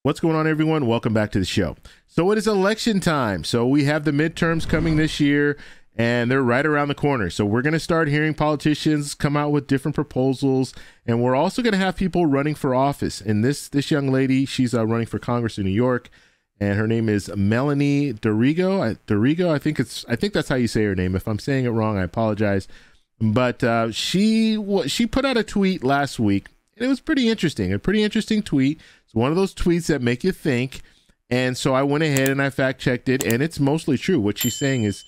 What's going on, everyone? Welcome back to the show. So it is election time. So we have the midterms coming this year, and they're right around the corner. So we're going to start hearing politicians come out with different proposals, and we're also going to have people running for office. And this young lady, she's running for Congress in New York, and her name is Melanie Dorigo. I think that's how you say her name. If I'm saying it wrong, I apologize. But she put out a tweet last week, and it was pretty interesting. A pretty interesting tweet. It's one of those tweets that make you think. And so I went ahead and I fact checked it, and it's mostly true. What she's saying is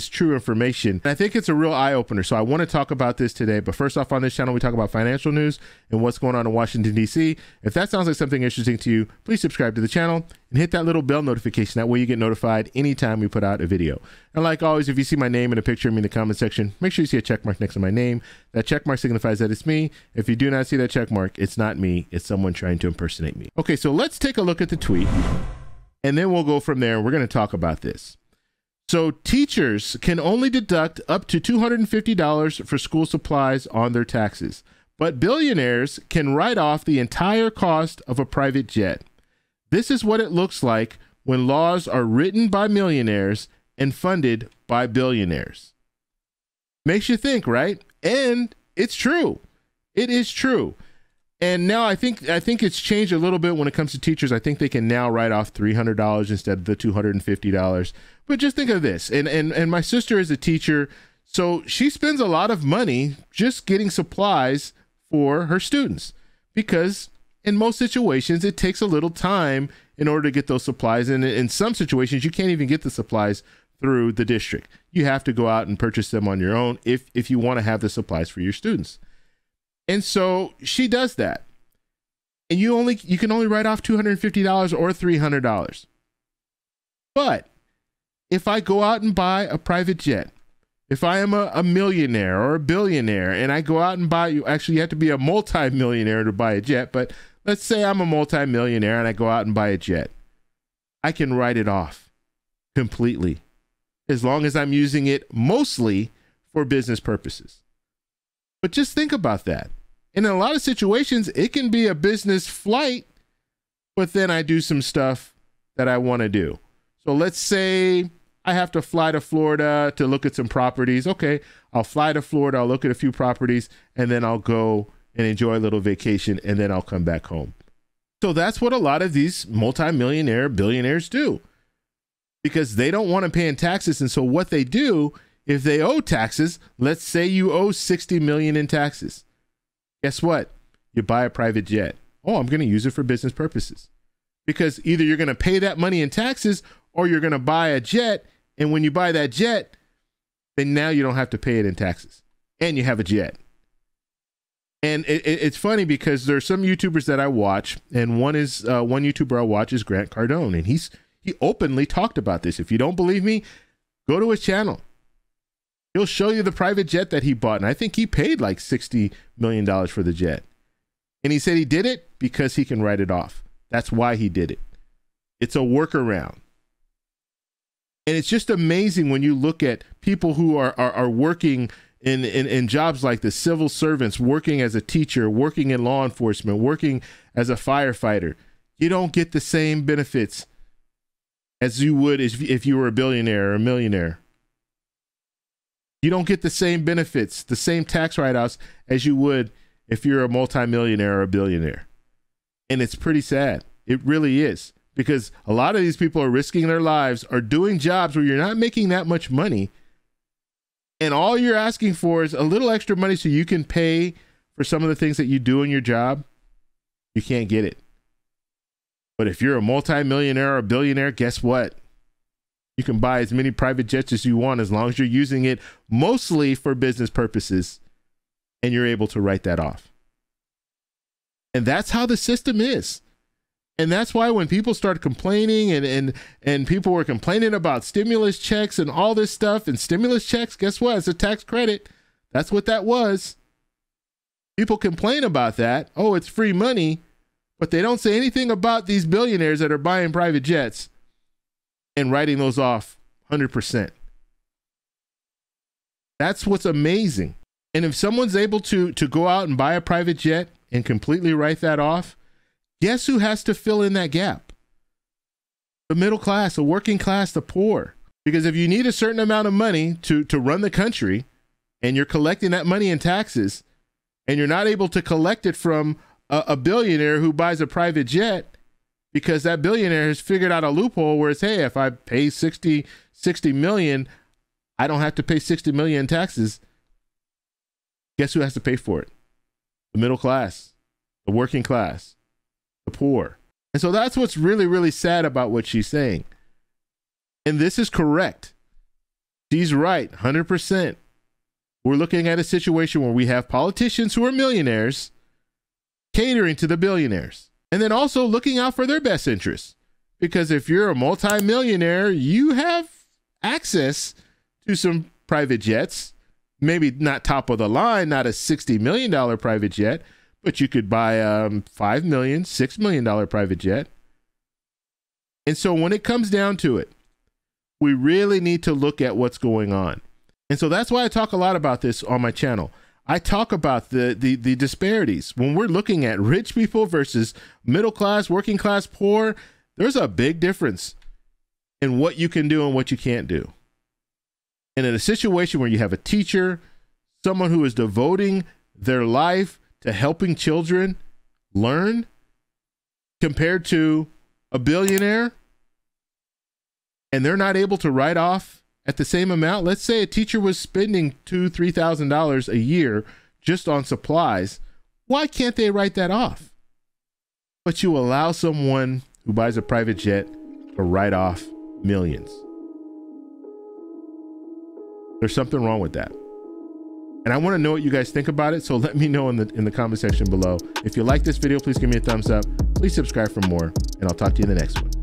true information. And I think it's a real eye opener. So I want to talk about this today. But first off, on this channel, we talk about financial news and what's going on in Washington, D.C. If that sounds like something interesting to you, please subscribe to the channel and hit that little bell notification. That way you get notified anytime we put out a video. And like always, if you see my name and a picture of me in the comment section, make sure you see a check mark next to my name. That check mark signifies that it's me. If you do not see that check mark, it's not me. It's someone trying to impersonate me. Okay, so let's take a look at the tweet, and then we'll go from there. We're going to talk about this. So teachers can only deduct up to $250 for school supplies on their taxes, but billionaires can write off the entire cost of a private jet. This is what it looks like when laws are written by millionaires and funded by billionaires. Makes you think, right? And it's true. It is true. And now I think it's changed a little bit when it comes to teachers. I think they can now write off $300 instead of the $250. But just think of this. And my sister is a teacher, so she spends a lot of money just getting supplies for her students, because in most situations it takes a little time in order to get those supplies. And in some situations you can't even get the supplies through the district. You have to go out and purchase them on your own if you want to have the supplies for your students. And so she does that, and you can only write off $250 or $300. But if I go out and buy a private jet, if I am a millionaire or a billionaire, and I go out and buy, you have to be a multi-millionaire to buy a jet, but let's say I'm a multi-millionaire and I go out and buy a jet, I can write it off completely, as long as I'm using it mostly for business purposes. But just think about that. In a lot of situations, it can be a business flight, but then I do some stuff that I want to do. So let's say I have to fly to Florida to look at some properties. Okay, I'll fly to Florida, I'll look at a few properties, and then I'll go and enjoy a little vacation, and then I'll come back home. So that's what a lot of these multimillionaire billionaires do, because they don't want to pay in taxes. And so what they do, if they owe taxes, let's say you owe $60 million in taxes. Guess what? You buy a private jet. Oh, I'm going to use it for business purposes. Because either you're going to pay that money in taxes, or you're going to buy a jet. And when you buy that jet, then now you don't have to pay it in taxes, and you have a jet. And it's funny because there's some YouTubers that I watch, and one YouTuber I watch is Grant Cardone, and he openly talked about this. If you don't believe me, go to his channel. He'll show you the private jet that he bought. And I think he paid like $60 million for the jet. And he said he did it because he can write it off. That's why he did it. It's a workaround. And it's just amazing when you look at people who are working in jobs like the civil servants, working as a teacher, working in law enforcement, working as a firefighter. You don't get the same benefits as you would if you were a billionaire or a millionaire. You don't get the same benefits, the same tax write-offs as you would if you're a multimillionaire or a billionaire. And it's pretty sad. It really is. Because a lot of these people are risking their lives, are doing jobs where you're not making that much money. And all you're asking for is a little extra money so you can pay for some of the things that you do in your job. You can't get it. But if you're a multimillionaire or a billionaire, guess what? You can buy as many private jets as you want, as long as you're using it mostly for business purposes, and you're able to write that off. And that's how the system is. And that's why when people start complaining and people were complaining about stimulus checks and all this stuff, and stimulus checks, guess what? It's a tax credit. That's what that was. People complain about that. Oh, it's free money. But they don't say anything about these billionaires that are buying private jets and writing those off 100%. That's what's amazing. And if someone's able to go out and buy a private jet and completely write that off, Guess who has to fill in that gap? The middle class, the working class, the poor. Because if you need a certain amount of money to run the country, and you're collecting that money in taxes, and you're not able to collect it from a billionaire who buys a private jet, because that billionaire has figured out a loophole where it's, hey, if I pay 60 million, I don't have to pay 60 million in taxes. Guess who has to pay for it? The middle class, the working class, the poor. And so that's what's really, really sad about what she's saying. And this is correct. She's right, 100%. We're looking at a situation where we have politicians who are millionaires catering to the billionaires, and then also looking out for their best interests. Because if you're a multimillionaire, you have access to some private jets, maybe not top of the line, not a $60 million private jet, but you could buy a $5 million, $6 million private jet. And so when it comes down to it, we really need to look at what's going on. And so that's why I talk a lot about this on my channel. I talk about the disparities. When we're looking at rich people versus middle class, working class, poor, there's a big difference in what you can do and what you can't do. And in a situation where you have a teacher, someone who is devoting their life to helping children learn, compared to a billionaire, and they're not able to write off at the same amount. Let's say a teacher was spending $2,000-$3,000 a year just on supplies. Why can't they write that off? But you allow someone who buys a private jet to write off millions. There's something wrong with that. And I want to know what you guys think about it. So let me know in the comment section below. If you like this video, please give me a thumbs up. Please subscribe for more, and I'll talk to you in the next one.